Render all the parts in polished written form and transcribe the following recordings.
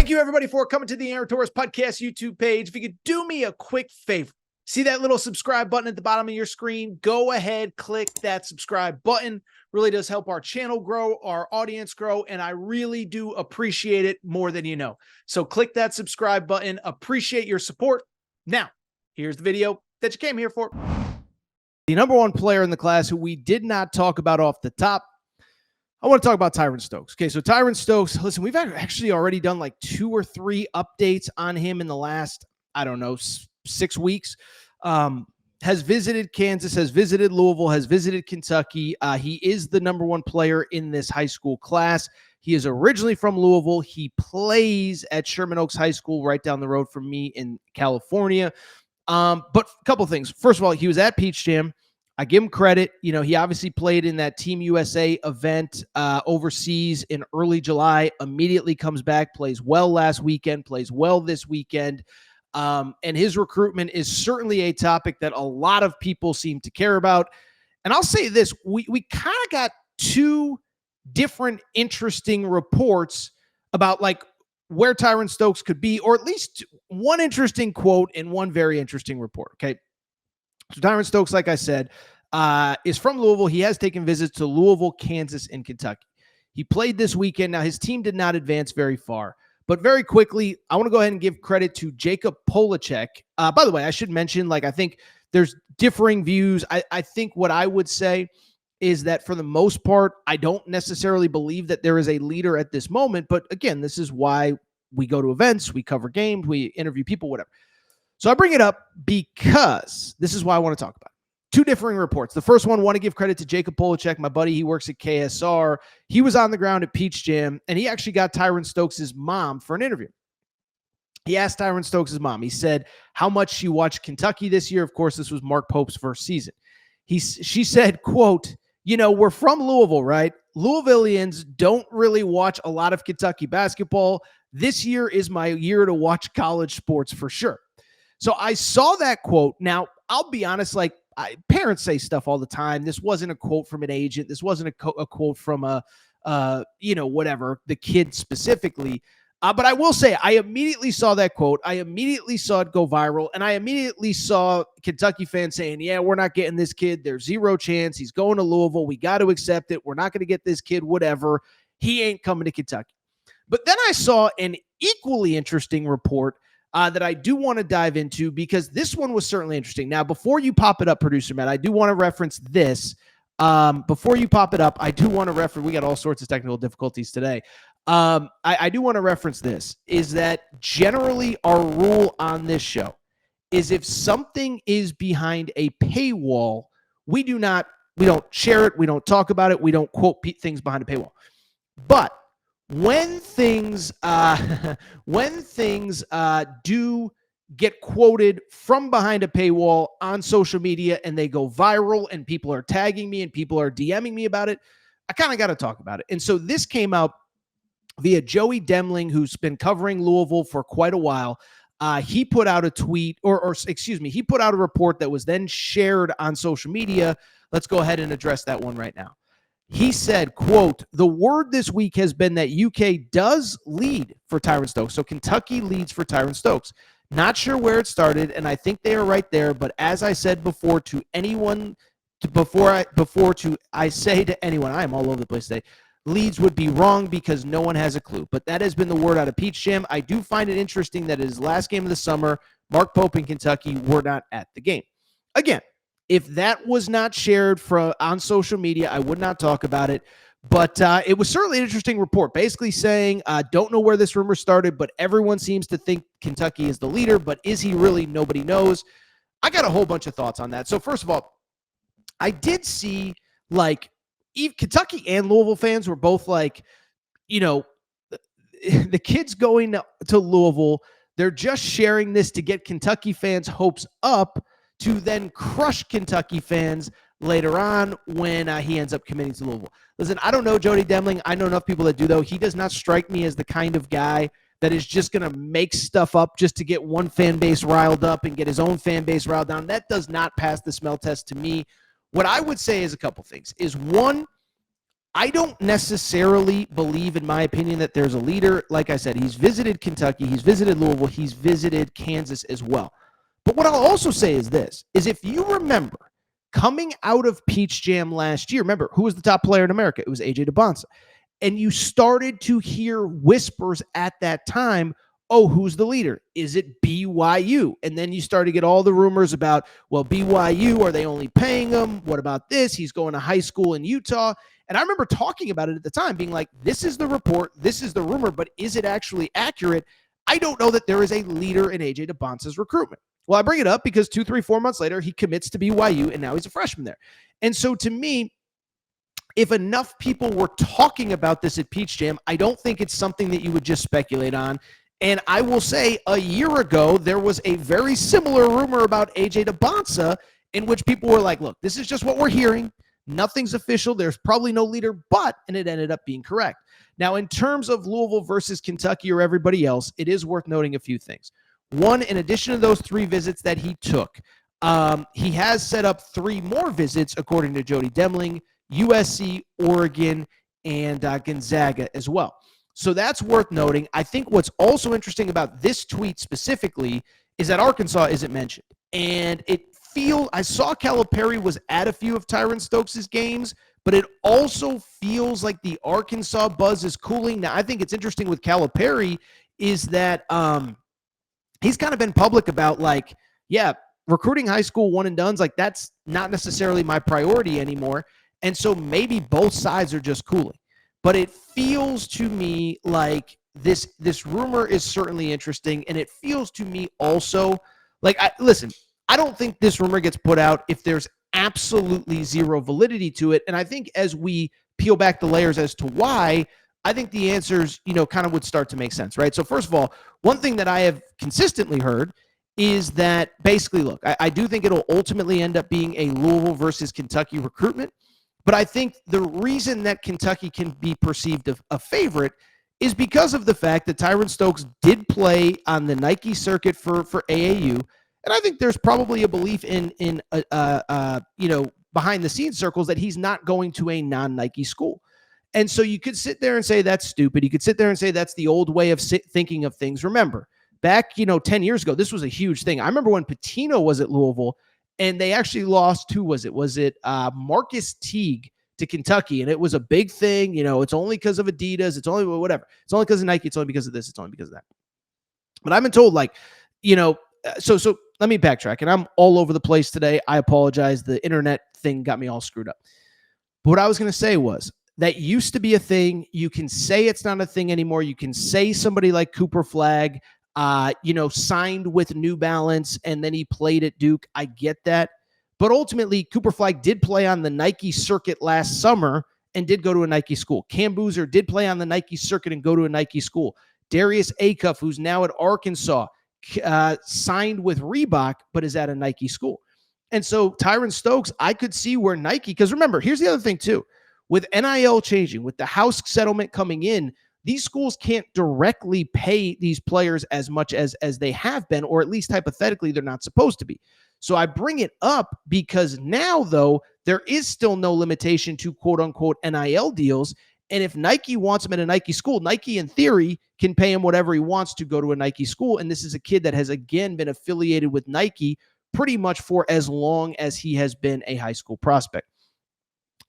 Thank you, everybody, for coming to the Aaron Torres Podcast YouTube page. If you could do me a quick favor, see that little subscribe button at the bottom of your screen? Go ahead, click that subscribe button. Really does help our channel grow, our audience grow, and I really do appreciate it more than you know. So click that subscribe button. Appreciate your support. Now, here's the video that you came here for. The number one player in the class who we did not talk about off the top, I want to talk about Tyran Stokes. Okay, so Tyron Stokes, listen, we've actually already done like 2 or 3 updates on him in the last, 6 weeks. Has visited Kansas, has visited Louisville, has visited Kentucky. He is the number one player in this high school class. He is originally from Louisville. He plays at Sherman Oaks High School right down the road from me in California. But a couple things. First of all, he was at Peach Jam. I give him credit. You know, he obviously played in that Team USA event overseas in early July, immediately comes back, plays well last weekend, plays well this weekend. And his recruitment is certainly a topic that a lot of people seem to care about. And I'll say this, we kind of got 2 different interesting reports about like where Tyron Stokes could be, or at least one interesting quote and one very interesting report. Okay. So Tyron Stokes, like I said, is from Louisville. He has taken visits to Louisville, Kansas, and Kentucky. He played this weekend. Now, his team did not advance very far. But very quickly, I want to go ahead and give credit to Jacob Polachek. By the way, I should mention, I think there's differing views. I think what I would say is that for the most part, I don't necessarily believe that there is a leader at this moment. But again, this is why we go to events, we cover games, we interview people, whatever. So I bring it up because this is why I want to talk about it. 2 differing reports. The first one, want to give credit to Jacob Polachek, my buddy. He works at KSR. He was on the ground at Peach Jam, and he actually got Tyron Stokes' mom for an interview. He asked Tyron Stokes' mom, he said how much she watched Kentucky this year. Of course, this was Mark Pope's first season. She said, quote, we're from Louisville, right? Louisvillians don't really watch a lot of Kentucky basketball. This year is my year to watch college sports for sure. So I saw that quote. Now, I'll be honest, parents say stuff all the time. This wasn't a quote from an agent. This wasn't a quote from the kid specifically. But I will say I immediately saw that quote. I immediately saw it go viral. And I immediately saw Kentucky fans saying, yeah, we're not getting this kid. There's 0 chance. He's going to Louisville. We got to accept it. We're not going to get this kid, whatever. He ain't coming to Kentucky. But then I saw an equally interesting report that I do want to dive into, because this one was certainly interesting. Now, before you pop it up, producer Matt, I do want to reference this. Before you pop it up, I do want to reference, we got all sorts of technical difficulties today. I do want to reference this, is that generally our rule on this show is if something is behind a paywall, we don't share it, we don't talk about it, we don't quote things behind a paywall. But when things do get quoted from behind a paywall on social media and they go viral and people are tagging me and people are DMing me about it, I kind of got to talk about it. And so this came out via Joey Demling, who's been covering Louisville for quite a while. He put out a tweet, he put out a report that was then shared on social media. Let's go ahead and address that one right now. He said, quote, the word this week has been that UK does lead for Tyron Stokes. So Kentucky leads for Tyron Stokes. Not sure where it started, and I think they are right there. But as I said before to anyone, I say to anyone, I am all over the place today, leads would be wrong because no one has a clue. But that has been the word out of Peach Jam. I do find it interesting that his last game of the summer, Mark Pope and Kentucky were not at the game. Again, if that was not shared on social media, I would not talk about it. But it was certainly an interesting report, basically saying, don't know where this rumor started, but everyone seems to think Kentucky is the leader. But is he really? Nobody knows. I got a whole bunch of thoughts on that. So first of all, I did see Kentucky and Louisville fans were both the kids going to Louisville, they're just sharing this to get Kentucky fans' hopes up to then crush Kentucky fans later on when he ends up committing to Louisville. Listen, I don't know Jody Demling. I know enough people that do, though. He does not strike me as the kind of guy that is just going to make stuff up just to get one fan base riled up and get his own fan base riled down. That does not pass the smell test to me. What I would say is a couple things. Is one, I don't necessarily believe, in my opinion, that there's a leader. Like I said, he's visited Kentucky, he's visited Louisville, he's visited Kansas as well. But what I'll also say is this, is if you remember coming out of Peach Jam last year, remember, who was the top player in America? It was AJ DeBonsa. And you started to hear whispers at that time, oh, who's the leader? Is it BYU? And then you start to get all the rumors about, well, BYU, are they only paying him? What about this? He's going to high school in Utah. And I remember talking about it at the time, being like, this is the report, this is the rumor, but is it actually accurate? I don't know that there is a leader in AJ DeBonsa's recruitment. Well, I bring it up because 2, 3, 4 months later, he commits to BYU, and now he's a freshman there. And so to me, if enough people were talking about this at Peach Jam, I don't think it's something that you would just speculate on. And I will say a year ago, there was a very similar rumor about AJ DeBonsa in which people were like, look, this is just what we're hearing. Nothing's official. There's probably no leader, and it ended up being correct. Now, in terms of Louisville versus Kentucky or everybody else, it is worth noting a few things. One, in addition to those 3 visits that he took, he has set up 3 more visits, according to Jody Demling, USC, Oregon, and Gonzaga as well. So that's worth noting. I think what's also interesting about this tweet specifically is that Arkansas isn't mentioned. And I saw Calipari was at a few of Tyran Stokes' games, but it also feels like the Arkansas buzz is cooling. Now, I think it's interesting with Calipari is that he's kind of been public about like, yeah, recruiting high school one and dones, like that's not necessarily my priority anymore. And so maybe both sides are just cooling. But it feels to me like this rumor is certainly interesting, and it feels to me also like, I don't think this rumor gets put out if there's absolutely zero validity to it. And I think as we peel back the layers as to why, I think the answers, kind of would start to make sense, right? So first of all, one thing that I have consistently heard is that basically, look, I do think it'll ultimately end up being a Louisville versus Kentucky recruitment. But I think the reason that Kentucky can be perceived a favorite is because of the fact that Tyron Stokes did play on the Nike circuit for AAU. And I think there's probably a belief in behind the scenes circles that he's not going to a non-Nike school. And so you could sit there and say that's stupid. You could sit there and say that's the old way of thinking of things. Remember, back, 10 years ago, this was a huge thing. I remember when Pitino was at Louisville, and they actually lost, who was it? Was it Marcus Teague to Kentucky? And it was a big thing. It's only because of Adidas. It's only whatever. It's only because of Nike. It's only because of this. It's only because of that. But I've been told, so let me backtrack. And I'm all over the place today. I apologize. The internet thing got me all screwed up. But what I was going to say was that used to be a thing. You can say it's not a thing anymore. You can say somebody like Cooper Flagg, signed with New Balance, and then he played at Duke. I get that. But ultimately, Cooper Flagg did play on the Nike circuit last summer and did go to a Nike school. Cam Boozer did play on the Nike circuit and go to a Nike school. Darius Acuff, who's now at Arkansas, signed with Reebok, but is at a Nike school. And so Tyran Stokes, I could see where Nike, because remember, here's the other thing too. With NIL changing, with the house settlement coming in, these schools can't directly pay these players as much as they have been, or at least hypothetically, they're not supposed to be. So I bring it up because now, though, there is still no limitation to quote-unquote NIL deals. And if Nike wants him at a Nike school, Nike, in theory, can pay him whatever he wants to go to a Nike school. And this is a kid that has, again, been affiliated with Nike pretty much for as long as he has been a high school prospect.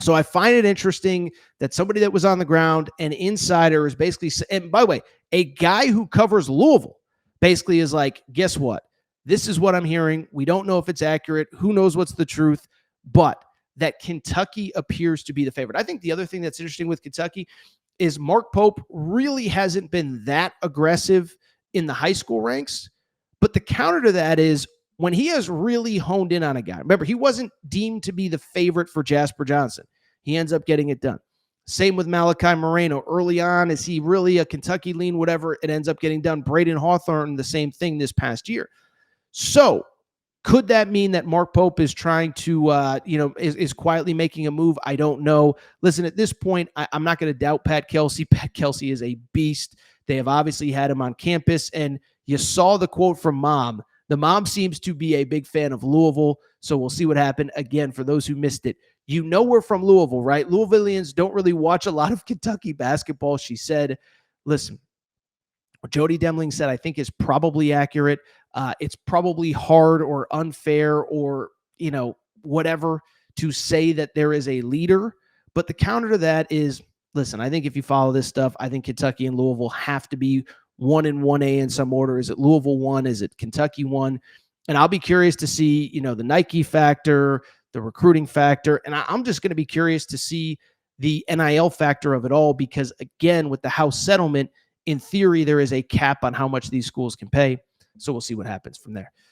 So I find it interesting that somebody that was on the ground, an insider, is basically, and by the way, a guy who covers Louisville basically is like, guess what? This is what I'm hearing. We don't know if it's accurate. Who knows what's the truth? But that Kentucky appears to be the favorite. I think the other thing that's interesting with Kentucky is Mark Pope really hasn't been that aggressive in the high school ranks. But the counter to that is when he has really honed in on a guy. Remember, he wasn't deemed to be the favorite for Jasper Johnson. He ends up getting it done. Same with Malachi Moreno. Early on, is he really a Kentucky lean, whatever? It ends up getting done. Braden Hawthorne, the same thing this past year. So could that mean that Mark Pope is trying to, is quietly making a move? I don't know. Listen, at this point, I'm not going to doubt Pat Kelsey. Pat Kelsey is a beast. They have obviously had him on campus, and you saw the quote from Mom The mom seems to be a big fan of Louisville, so we'll see what happened. Again, for those who missed it, you know we're from Louisville, right? Louisvillians don't really watch a lot of Kentucky basketball. She said, listen, what Jody Demling said, I think is probably accurate. It's probably hard or unfair or, whatever to say that there is a leader. But the counter to that is, listen, I think if you follow this stuff, I think Kentucky and Louisville have to be 1 and 1A in some order. Is it Louisville 1? Is it Kentucky 1? And I'll be curious to see, the Nike factor, the recruiting factor. And I'm just going to be curious to see the NIL factor of it all, because again, with the House settlement, in theory, there is a cap on how much these schools can pay. So we'll see what happens from there.